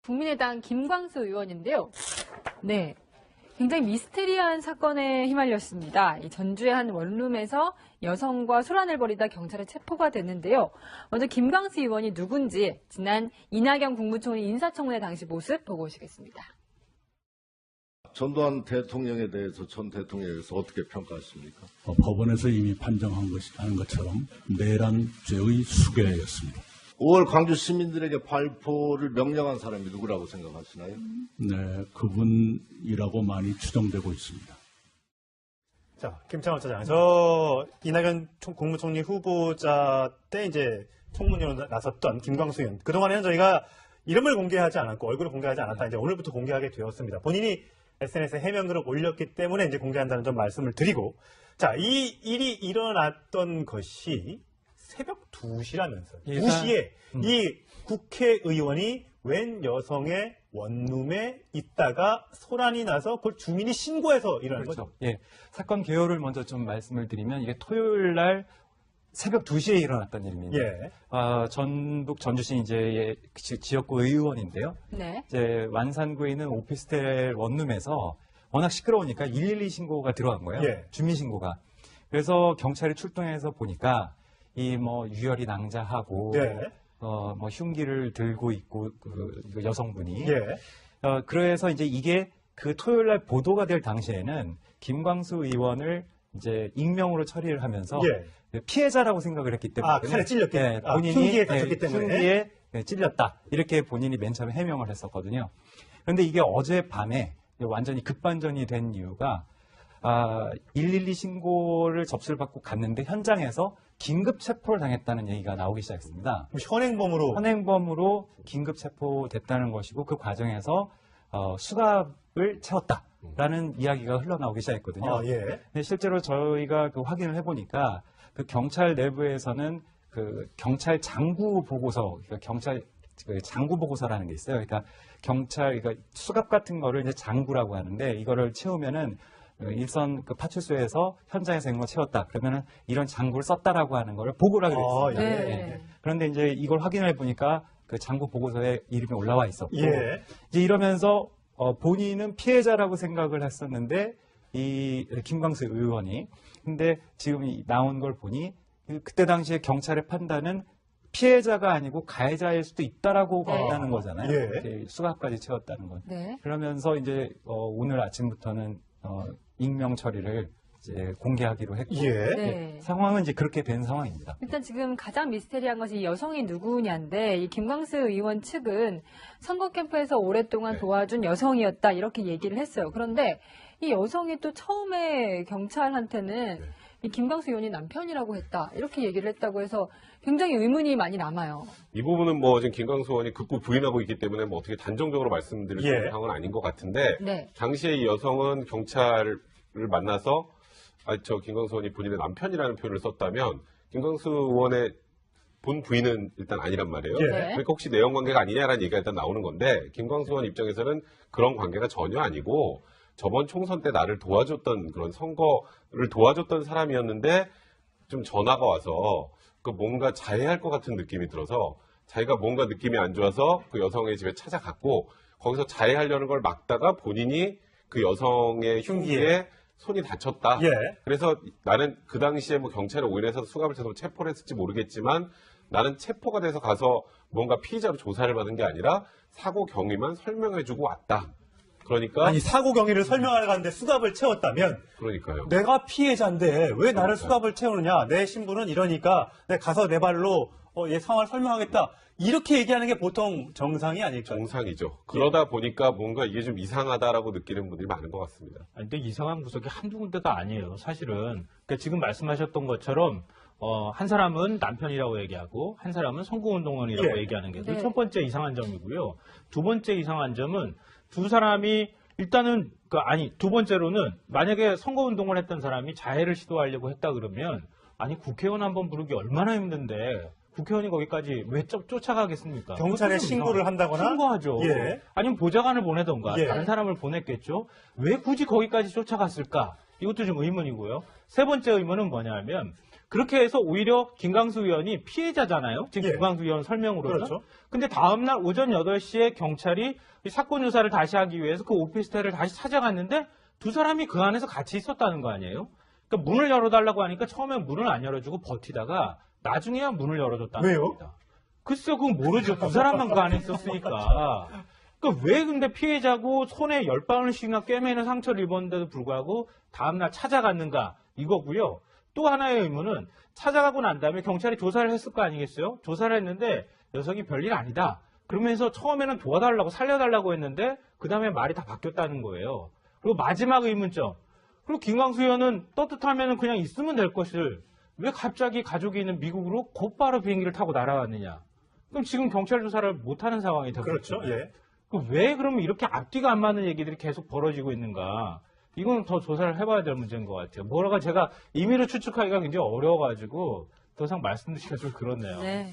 국민의당 김광수 의원인데요. 네. 굉장히 미스테리한 사건에 휘말렸습니다. 이 전주의 한 원룸에서 여성과 소란을 벌이다 경찰에 체포가 됐는데요. 먼저 김광수 의원이 누군지 지난 이낙연 국무총리 인사청문회 당시 모습 보고 오시겠습니다. 전두환 대통령에 대해서 전 대통령에 대해서 어떻게 평가하십니까? 법원에서 이미 판정한 것처럼 내란 죄의 수괴였습니다. 5월 광주 시민들에게 발포를 명령한 사람이 누구라고 생각하시나요? 네, 그분이라고 많이 추정되고 있습니다. 자, 김창원 차장. 저 이낙연 국무총리 후보자 때 이제 청문회로 나섰던 김광수 의원. 그동안에는 저희가 이름을 공개하지 않았고 얼굴을 공개하지 않았다. 이제 오늘부터 공개하게 되었습니다. 본인이 SNS에 해명글을 올렸기 때문에 이제 공개한다는 점 말씀을 드리고. 자, 이 일이 일어났던 것이 새벽 2시라면서요. 2시에 이 국회의원이 웬 여성의 원룸에 있다가 소란이 나서 그걸 주민이 신고해서 일어난 그렇죠. 거죠. 예. 사건 개요를 먼저 좀 말씀을 드리면 이게 토요일 날 새벽 2시에 일어났던 일입니다. 예. 전북 전주시 이제 지역구 의원인데요. 네. 이제 완산구에 있는 오피스텔 원룸에서 워낙 시끄러우니까 112 신고가 들어간 거예요. 예. 주민 신고가. 그래서 경찰이 출동해서 보니까 이 뭐 유혈이 낭자하고 예. 뭐 흉기를 들고 있고 그 여성분이. 예. 그래서 이제 이게 그 토요일 날 보도가 될 당시에는 김광수 의원을 이제 익명으로 처리를 하면서 예. 피해자라고 생각을 했기 때문에 칼에 찔렸기 때문에. 본인이 흉기에 다쳤기 때문에. 흉기에 찔렸다 이렇게 본인이 맨 처음에 해명을 했었거든요. 그런데 이게 어젯밤에 완전히 급반전이 된 이유가 112 신고를 접수를 받고 갔는데 현장에서 긴급 체포를 당했다는 얘기가 나오기 시작했습니다. 현행범으로 긴급 체포됐다는 것이고 그 과정에서 수갑을 채웠다라는 이야기가 흘러나오기 시작했거든요. 예. 근데 실제로 저희가 그 확인을 해보니까 그 경찰 내부에서는 그 경찰 장구 보고서, 그러니까 경찰 그 장구 보고서라는 게 있어요. 그러니까 경찰 그러니까 수갑 같은 거를 이제 장구라고 하는데 이거를 채우면은 일선 그 파출소에서 현장에서 이런 거 채웠다. 그러면은 이런 장구를 썼다라고 하는 걸 보고를 하게 됐습니다. 네. 예. 그런데 이제 이걸 확인해 보니까 그 장구 보고서에 이름이 올라와 있었고 예. 이제 이러면서 본인은 피해자라고 생각을 했었는데 이 김광수 의원이 근데 지금 나온 걸 보니 그때 당시에 경찰의 판단은 피해자가 아니고 가해자일 수도 있다라고 봤다는 거잖아요. 예. 수갑까지 채웠다는 건. 네. 그러면서 이제 오늘 아침부터는 익명 처리를 이제 공개하기로 했고 예. 네. 상황은 이제 그렇게 된 상황입니다. 일단 지금 가장 미스테리한 것이 이 여성이 누구냐인데 이 김광수 의원 측은 선거 캠프에서 오랫동안 도와준 여성이었다 이렇게 얘기를 했어요. 그런데 이 여성이 또 처음에 경찰한테는 이 김광수 의원이 남편이라고 했다 이렇게 얘기를 했다고 해서 굉장히 의문이 많이 남아요. 이 부분은 뭐 지금 김광수 의원이 극구 부인하고 있기 때문에 뭐 어떻게 단정적으로 말씀드릴 수 있는 상황은 아닌 것 같은데 네. 당시에 이 여성은 경찰을 만나서 저 김광수 의원이 본인의 남편이라는 표현을 썼다면 김광수 의원의 본 부인은 일단 아니란 말이에요. 예. 그러니까 혹시 내연 관계가 아니냐라는 얘기가 일단 나오는 건데 김광수 의원 입장에서는 그런 관계가 전혀 아니고 저번 총선 때 나를 도와줬던 그런 선거를 도와줬던 사람이었는데 좀 전화가 와서 그 뭔가 자해할 것 같은 느낌이 들어서 자기가 뭔가 느낌이 안 좋아서 그 여성의 집에 찾아갔고 거기서 자해하려는 걸 막다가 본인이 그 여성의 흉기에 손이 다쳤다. 예. 그래서 나는 그 당시에 뭐 경찰에 오인해서 수갑을 채서 체포를 했을지 모르겠지만 나는 체포가 돼서 가서 뭔가 피의자로 조사를 받은 게 아니라 사고 경위만 설명해주고 왔다. 그러니까 아니 사고 경위를 설명하러 갔는데 수갑을 채웠다면 그러니까요. 내가 피해자인데 왜 나를 수갑을 채우느냐? 내 신분은 이러니까 내가 가서 내 발로 얘 상황을 설명하겠다. 이렇게 얘기하는 게 보통 정상이 아닐까요? 정상이죠. 그러다 보니까 뭔가 이게 좀 이상하다라고 느끼는 분들이 많은 것 같습니다. 아니, 근데 이상한 구석이 한두 군데가 아니에요, 사실은. 그러니까 지금 말씀하셨던 것처럼, 한 사람은 남편이라고 얘기하고, 한 사람은 선거운동원이라고 예. 얘기하는 게 네. 첫 번째 이상한 점이고요. 두 번째 이상한 점은 두 사람이 일단은, 두 번째로는 만약에 선거운동을 했던 사람이 자해를 시도하려고 했다 그러면, 아니, 국회의원 한번 부르기 얼마나 힘든데, 국회의원이 거기까지 왜 쫓아가겠습니까? 경찰에 신고를 한다거나? 신고하죠. 예. 아니면 보좌관을 보내던가 예. 다른 사람을 보냈겠죠. 왜 굳이 거기까지 쫓아갔을까? 이것도 좀 의문이고요. 세 번째 의문은 뭐냐면 그렇게 해서 오히려 김광수 의원이 피해자잖아요. 지금 예. 김광수 의원 설명으로는. 그렇죠. 근데 다음날 오전 8시에 경찰이 이 사건 조사를 다시 하기 위해서 그 오피스텔을 다시 찾아갔는데 두 사람이 그 안에서 같이 있었다는 거 아니에요? 그러니까 문을 열어달라고 하니까 처음엔 문을 안 열어주고 버티다가 나중에야 문을 열어줬다는 왜요? 겁니다. 글쎄요, 그건 모르죠. 두 사람만 그 안에 있었으니까. 그러니까 왜 근데 피해자고 손에 10방울씩이나 꿰매는 상처를 입었는데도 불구하고 다음날 찾아갔는가 이거고요. 또 하나의 의문은 찾아가고 난 다음에 경찰이 조사를 했을 거 아니겠어요? 조사를 했는데 녀석이 별일 아니다. 그러면서 처음에는 도와달라고 살려달라고 했는데 그 다음에 말이 다 바뀌었다는 거예요. 그리고 마지막 의문점. 그리고 김광수 의원은 떻듯하면 그냥 있으면 될 것을 왜 갑자기 가족이 있는 미국으로 곧바로 비행기를 타고 날아갔느냐. 그럼 지금 경찰 조사를 못하는 상황이 되고 그렇죠. 예. 왜 그러면 이렇게 앞뒤가 안 맞는 얘기들이 계속 벌어지고 있는가. 이건 더 조사를 해봐야 될 문제인 것 같아요. 뭐라가 제가 임의로 추측하기가 굉장히 어려워가지고 더 이상 말씀드리기가 좀 그렇네요. 네.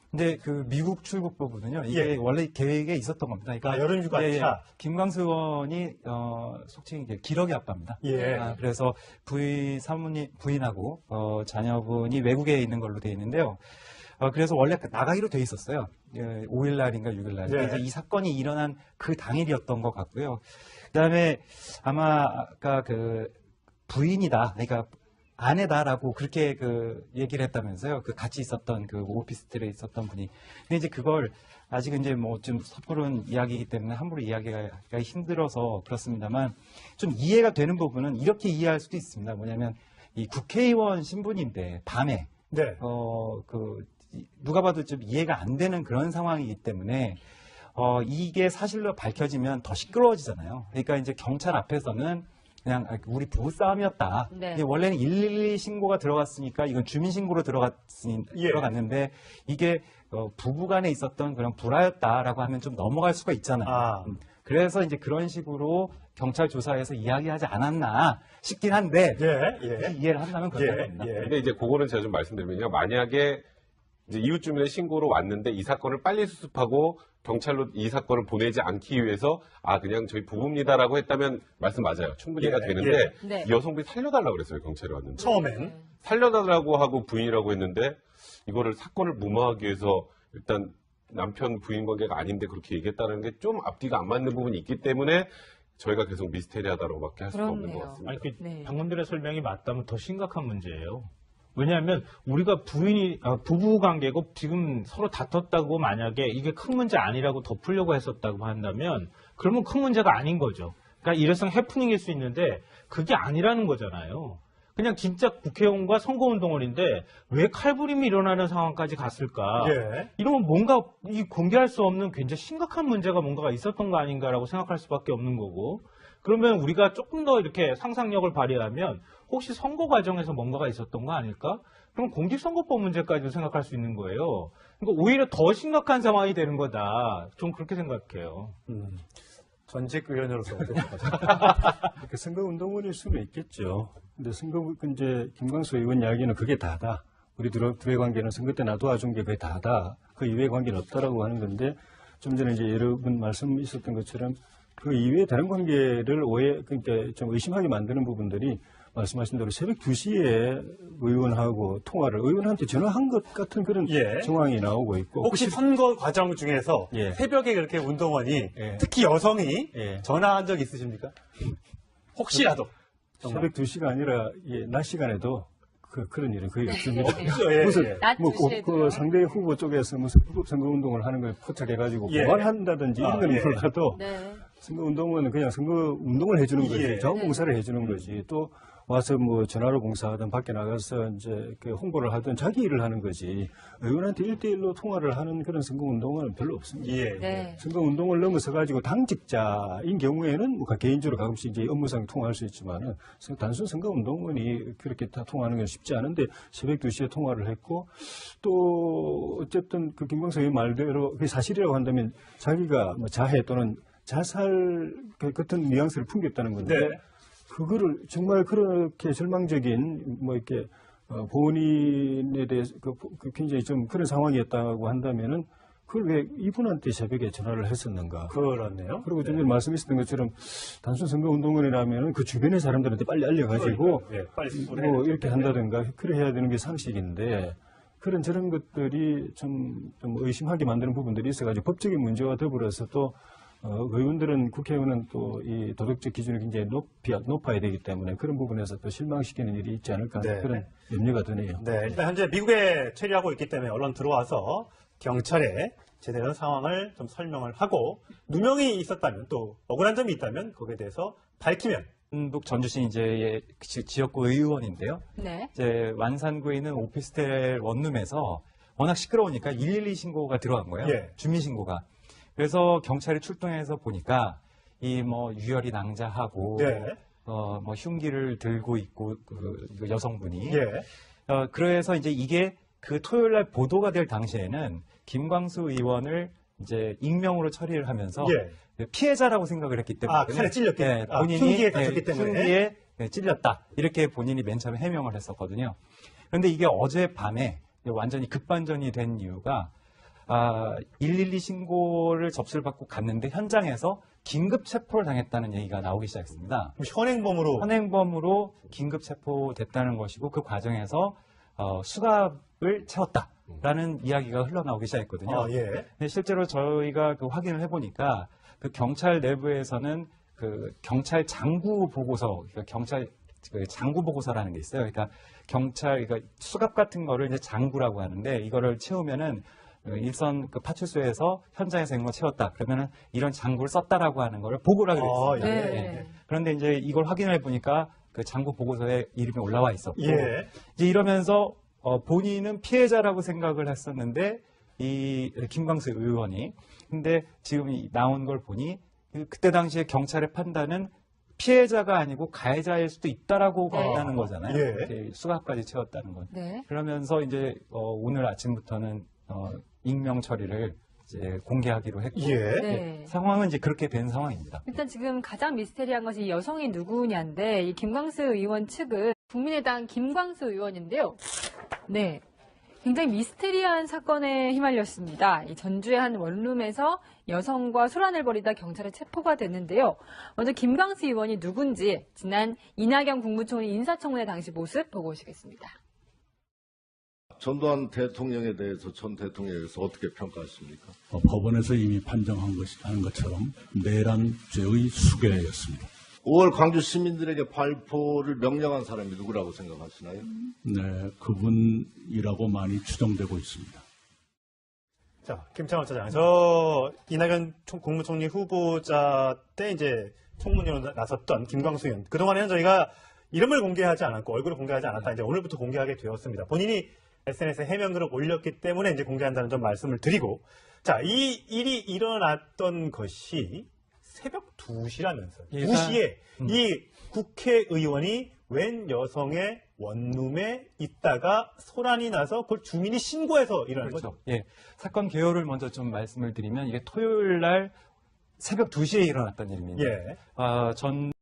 근데 그 미국 출국 부분은요, 이게 예. 원래 계획에 있었던 겁니다. 그러니까 여름 휴가 차. 김광수 의원이 속칭 이제 기러기 아빠입니다. 예. 그래서 부인하고 자녀분이 외국에 있는 걸로 돼 있는데요. 그래서 원래 나가기로 돼 있었어요. 5일 날인가 6일 날. 네. 이제 이 사건이 일어난 그 당일이었던 것 같고요. 그다음에 아마 아까 그 부인이다, 그러니까 아내다라고 그렇게 그 얘기를 했다면서요. 그 같이 있었던 그 오피스텔에 있었던 분이. 근데 이제 그걸 아직은 이제 뭐 좀 섣부른 이야기이기 때문에 함부로 이야기가 힘들어서 그렇습니다만 좀 이해가 되는 부분은 이렇게 이해할 수도 있습니다. 뭐냐면 이 국회의원 신분인데 밤에 네. 누가 봐도 좀 이해가 안 되는 그런 상황이기 때문에 이게 사실로 밝혀지면 더 시끄러워지잖아요. 그러니까 이제 경찰 앞에서는 그냥 우리 부부싸움이었다. 네. 이게 원래는 112 신고가 들어갔으니까 이건 주민신고로 예. 들어갔는데 이게 부부간에 있었던 그런 불화였다라고 하면 좀 넘어갈 수가 있잖아요. 아. 그래서 이제 그런 식으로 경찰 조사에서 이야기하지 않았나 싶긴 한데 예. 이해를 한다면 그렇다는 겁니다. 예. 근데 이제 그거는 제가 좀 말씀드리면요. 만약에 이제 이웃 주민의 신고로 왔는데 이 사건을 빨리 수습하고 경찰로 이 사건을 보내지 않기 위해서 그냥 저희 부부입니다라고 했다면 말씀 맞아요. 충분히 이해가 예, 되는데 네. 이 여성분이 살려달라고 그랬어요. 경찰에 왔는데. 처음엔. 살려달라고 하고 부인이라고 했는데 이거를 사건을 무마하기 위해서 일단 남편 부인 관계가 아닌데 그렇게 얘기했다는 게 좀 앞뒤가 안 맞는 부분이 있기 때문에 저희가 계속 미스테리하다고밖에 할 수가 없는 것 그렇네요. 같습니다. 아니, 그 네. 방금들의 설명이 맞다면 더 심각한 문제예요. 왜냐하면 우리가 부부 관계고 지금 서로 다퉜다고 만약에 이게 큰 문제 아니라고 덮으려고 했었다고 한다면 그러면 큰 문제가 아닌 거죠. 그러니까 일회성 해프닝일 수 있는데 그게 아니라는 거잖아요. 그냥 진짜 국회의원과 선거운동원인데 왜 칼부림이 일어나는 상황까지 갔을까? 예. 이러면 뭔가 공개할 수 없는 굉장히 심각한 문제가 뭔가가 있었던 거 아닌가라고 생각할 수밖에 없는 거고 그러면 우리가 조금 더 이렇게 상상력을 발휘하면 혹시 선거 과정에서 뭔가가 있었던 거 아닐까? 그럼 공직선거법 문제까지도 생각할 수 있는 거예요. 그러니까 오히려 더 심각한 상황이 되는 거다. 좀 그렇게 생각해요. 전직 의원으로서 이렇게 선거운동원일 수는 있겠죠. 근데 이제 김광수 의원 이야기는 그게 다다. 우리 둘의 관계는 선거 때 나 도와준 게 그게 다다. 그 이외의 관계는 없다라고 하는 건데 좀 전에 이제 여러분 말씀 있었던 것처럼 그 이외의 다른 관계를 그러니까 좀 의심하게 만드는 부분들이 말씀하신 대로 새벽 2시에 의원한테 전화한 것 같은 그런 예. 정황이 나오고 있고. 혹시 선거 과정 중에서 예. 새벽에 그렇게 운동원이 예. 특히 여성이 예. 전화한 적 있으십니까? 혹시라도. 새벽 2시가 아니라 낮 시간에도 그런 일은 거의 없습니다. 예. 무슨 낮 뭐 2시에도요? 그 상대 후보 쪽에서 무슨 선거운동을 하는 걸 포착해가지고 예. 고발한다든지 이런 건 예. 몰라도 네. 선거운동은 그냥 선거운동을 해주는 거지 예. 자원봉사를 해주는 거지 또 와서 뭐 전화로 봉사하든 밖에 나가서 이제 그 홍보를 하든 자기 일을 하는 거지 의원한테 1대1로 통화를 하는 그런 선거운동은 별로 없습니다. 예. 네. 선거운동을 넘어서 가지고 당직자인 경우에는 뭐 개인적으로 가끔씩 이제 업무상 통화할 수 있지만은 단순 선거운동원이 그렇게 다 통화하는 건 쉽지 않은데 새벽 2시에 통화를 했고 또 어쨌든 그 김광수 의원 말대로 그게 사실이라고 한다면 자기가 뭐 자해 또는 자살 같은 뉘앙스를 풍겼다는 건데 네. 그거를 정말 그렇게 절망적인 뭐 이렇게 본인에 대해서 굉장히 좀 그런 상황이었다고 한다면은 그걸 왜 이분한테 새벽에 전화를 했었는가? 그렇네요. 그리고 좀 전에 말씀하셨던 것처럼 단순 선거운동원이라면 그 주변의 사람들한테 빨리 알려가지고 예, 빨리 뭐 이렇게 한다든가 그래 해야 되는 게 상식인데 그런 저런 것들이 좀 의심하게 만드는 부분들이 있어가지고 법적인 문제와 더불어서 또 의원들은 국회의원은 또 이 도덕적 기준이 굉장히 높아야 되기 때문에 그런 부분에서 또 실망시키는 일이 있지 않을까 하는 네. 그런 염려가 드네요. 네, 일단 현재 미국에 체류하고 있기 때문에 얼른 들어와서 경찰에 제대로 된 상황을 좀 설명을 하고 누명이 있었다면 또 억울한 점이 있다면 거기에 대해서 밝히면 충북 전주시 이제 지역구 의원인데요. 네. 이제 완산구에 있는 오피스텔 원룸에서 워낙 시끄러우니까 112 신고가 들어간 거예요. 예. 주민 신고가. 그래서 경찰이 출동해서 보니까 이 뭐 유혈이 낭자하고 네. 뭐 흉기를 들고 있고 그 여성분이 예. 그래서 이제 이게 그 토요일 날 보도가 될 당시에는 김광수 의원을 이제 익명으로 처리를 하면서 예. 피해자라고 생각을 했기 때문에 칼에 찔렸기 네, 아, 본인이 흉기에 다쳤기 때문에 흉기에 찔렸다 이렇게 본인이 맨 처음에 해명을 했었거든요. 그런데 이게 어젯밤에 완전히 급반전이 된 이유가 112 신고를 접수를 받고 갔는데 현장에서 긴급 체포를 당했다는 얘기가 나오기 시작했습니다. 현행범으로 현행범으로 긴급 체포됐다는 것이고 그 과정에서 수갑을 채웠다라는 이야기가 흘러나오기 시작했거든요. 예. 근데 실제로 저희가 그 확인을 해보니까 그 경찰 내부에서는 그 경찰 장구 보고서, 그러니까 경찰 그 장구 보고서라는 게 있어요. 그러니까 경찰, 그러니까 수갑 같은 거를 이제 장구라고 하는데 이거를 채우면은 일선 그 파출소에서 현장에서 이런 거 채웠다. 그러면은 이런 장구를 썼다라고 하는 거를 보고를 하게 됐습니다. 예. 네. 그런데 이제 이걸 확인해 보니까 그 장구 보고서에 이름이 올라와 있었고 예. 이제 이러면서 본인은 피해자라고 생각을 했었는데 이 김광수 의원이 근데 지금 나온 걸 보니 그때 당시에 경찰의 판단은 피해자가 아니고 가해자일 수도 있다라고 네. 봤다는 거잖아요. 예. 이렇게 수갑까지 채웠다는 건. 네. 그러면서 이제 오늘 아침부터는 익명 처리를 이제 공개하기로 했고 예. 네. 상황은 이제 그렇게 된 상황입니다. 일단 지금 가장 미스테리한 것이 이 여성이 누구냐인데 이 김광수 의원 측은 국민의당 김광수 의원인데요. 네. 굉장히 미스테리한 사건에 휘말렸습니다. 이 전주의 한 원룸에서 여성과 소란을 벌이다 경찰에 체포가 됐는데요. 먼저 김광수 의원이 누군지 지난 이낙연 국무총리 인사청문회 당시 모습 보고 오시겠습니다. 전두환 대통령에 대해서 전 대통령에 대해서 어떻게 평가하십니까? 법원에서 이미 판정한 하는 것처럼 내란 죄의 수괴였습니다. 5월 광주 시민들에게 발포를 명령한 사람이 누구라고 생각하시나요? 네, 그분이라고 많이 추정되고 있습니다. 자, 김창원 차장. 저 이낙연 국무총리 후보자 때 이제 청문회로 나섰던 김광수 의원. 그동안에는 저희가 이름을 공개하지 않았고 얼굴을 공개하지 않았다. 이제 오늘부터 공개하게 되었습니다. 본인이 SNS에 해명글을 올렸기 때문에 이제 공개한다는 점 말씀을 드리고. 자, 이 일이 일어났던 것이 새벽 2시라면서요. 예, 2시에 이 국회의원이 웬 여성의 원룸에 있다가 소란이 나서 그걸 주민이 신고해서 일어난 그렇죠. 거죠. 예. 사건 개요를 먼저 좀 말씀을 드리면 이게 토요일 날 새벽 2시에 일어났던 일입니다. 예. 전